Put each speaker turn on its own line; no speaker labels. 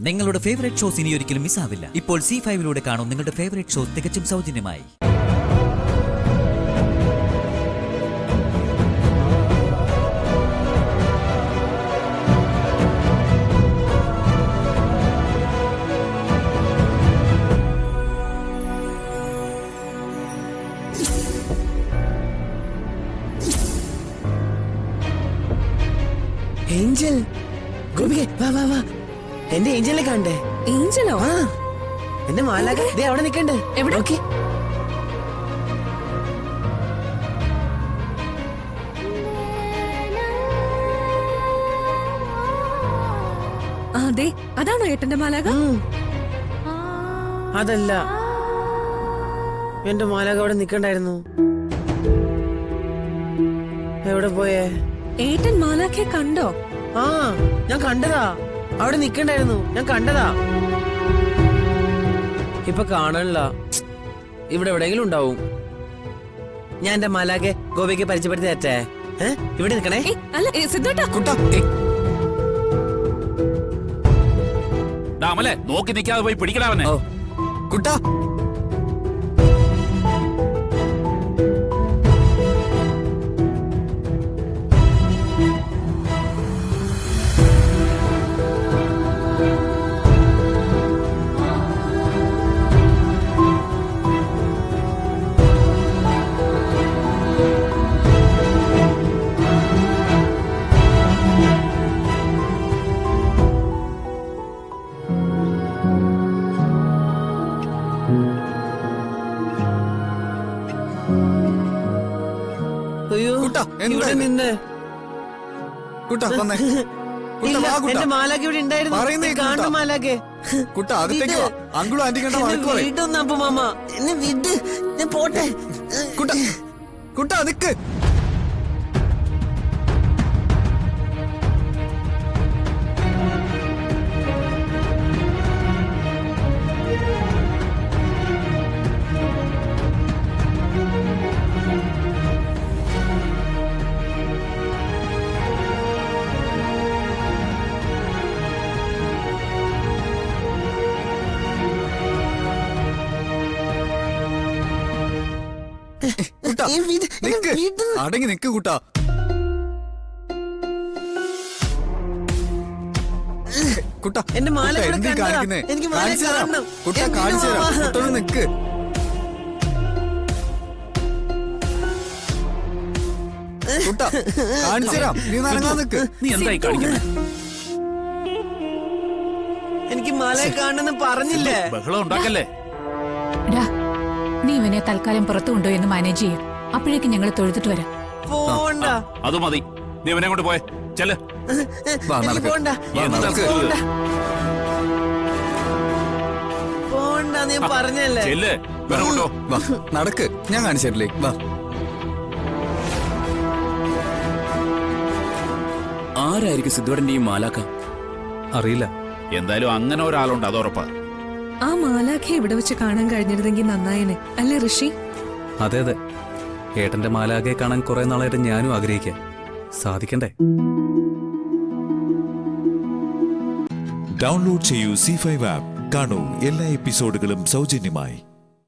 നിങ്ങളുടെ favourite shows ഇനി ഒരിക്കലും മിസ്സാവില്ല. ഇപ്പോൾ C5 കാണും നിങ്ങളുടെ ഫേവറേറ്റ് ഷോസ് തികച്ചും സൗജന്യമായി.
ഏഞ്ചൽ, ഗോപികെ വാ വാ വാ. എന്റെ ഏഞ്ചലിനെ കണ്ടേ?
ഏഞ്ചലോ?
ആ, എന്റെ മാലാക ദേ അവിടെ നിക്കണ്ട്.
എവിടെ?
ഓക്കേ.
അതെ, അതാണോ ഏട്ടന്റെ മാലാക?
അതല്ല, എന്റെ മാലാക അവിടെ നിക്കണ്ടായിരുന്നു. എവിടെ പോയേ?
ഏട്ടൻ മാലാഖയെ കണ്ടോ?
ആ, ഞാൻ കണ്ടതാ. അവിടെ നിക്കണ്ടായിരുന്നു, ഞാൻ കണ്ടതാ. ഇപ്പൊ കാണണില്ല. ഇവിടെ എവിടെയെങ്കിലും ഉണ്ടാവും. ഞാൻ എന്റെ മാലാഖെ ഗോപിക്ക് പരിചയപ്പെടുത്തി തരട്ടെ. ഇവിടെ നിക്കണേ.
അല്ല സിദ്ധേട്ടാ,
നോക്കി നിൽക്കാതെ പോയി പിടിക്കണവനെ.
കുട്ടാ,
അയ്യോ,
കുട്ടാ, എന്താ
ഇവിടെ
ഇത്?
നിന്ന്
കുട്ടാ വന്നേ. കുട്ടാ,
ഇല്ല,
വാ കുട്ടാ.
എന്റെ മാലാഖ ഇവിടെ ഉണ്ടായിരുന്നു.
പറയുന്നേ കേക്ക്
കാണുന്ന
കുട്ടാ.
മാലാഖെ.
കുട്ടാ, അകത്തേക്ക് വാ. അങ്കിളും ആന്റി കണ്ട വഴക്ക് പറയും.
വീട്ടൊന്നും അപ്പൊ മാമ എന്നെ വിട്, ഞാൻ പോട്ടെ.
കുട്ടാ, കുട്ടാ നിക്ക്. കുട്ടാ,
ഏ, വിട്, എന്നെ
നിക്ക്.
വിട്.
അടങ്ങി നിക്ക് കുട്ടാ. കുട്ടാ,
എന്റെ മാല
കുട്ടാ,
ഇവിടെ
എന്തീ
കണ്ടതാ.
കാണിക്കുന്നേ?
എനിക്ക് മാല
കാണിച്ചു തരാം.
കാണണം.
കുട്ടാ,
എന്തിനാ
കാണിച്ചു തരാം.
മാമ?
കുട്ടോട് നിക്ക്. കുട്ടാ, കാണിച്ചു തരാം. നീ നനങ്ങാൻ നിക്ക്.
നീ എന്തായി കാണിക്കുന്നത്?
എനിക്ക് മാല കാണണമെന്ന് പറഞ്ഞില്ലേ?
ബഹളം ഉണ്ടാക്കല്ലേ.
ഡാ, നീ ഇവനെ തൽക്കാലം പുറത്തു കൊണ്ടുപോയി എന്ന് മാനേജ് ചെയ്യും. അപ്പോഴേക്കും ഞങ്ങൾ തൊഴുതിട്ട് വരാം.
പോണ്ട,
അത് മതി. നീ ഇവനെ കൊണ്ട് പോയെ. ചെല്ല്.
വാ,
എനിക്ക്
നടക്ക്.
പോണ്ട.
വാ,
എന്താ
നടക്ക്.
പോണ്ട, പോണ്ട, ഞാൻ പറഞ്ഞല്ലേ.
ചെല്ല്. ഇവനെ കൊണ്ടോ.
വാ, നടക്ക്. ഞാൻ കാണിച്ചു തരില്ലേ? വാ.
ആരായിരിക്കും സിദ്ധുവേട്ടന്റെ ഈ മാലാക്ക?
അറിയില്ല.
എന്തായാലും അങ്ങനെ ഒരാളുണ്ട്, അത് ഉറപ്പാ.
ആ മാലാഖയെ ഇവിടെ വെച്ച് കാണാൻ കഴിഞ്ഞിരുന്നെങ്കിൽ നന്നായേനെ, അല്ലേ ഋഷി?
അതെ അതെ, ഏട്ടന്റെ മാലാഖയെ കാണാൻ കുറെ നാളായിട്ട് ഞാനും ആഗ്രഹിക്കാം. സാധിക്കണ്ടേ?
ഡൗൺലോഡ് ചെയ്യൂ C5 ആപ്പ്. കാണൂ എല്ലാ എപ്പിസോഡുകളും സൗജന്യമായി.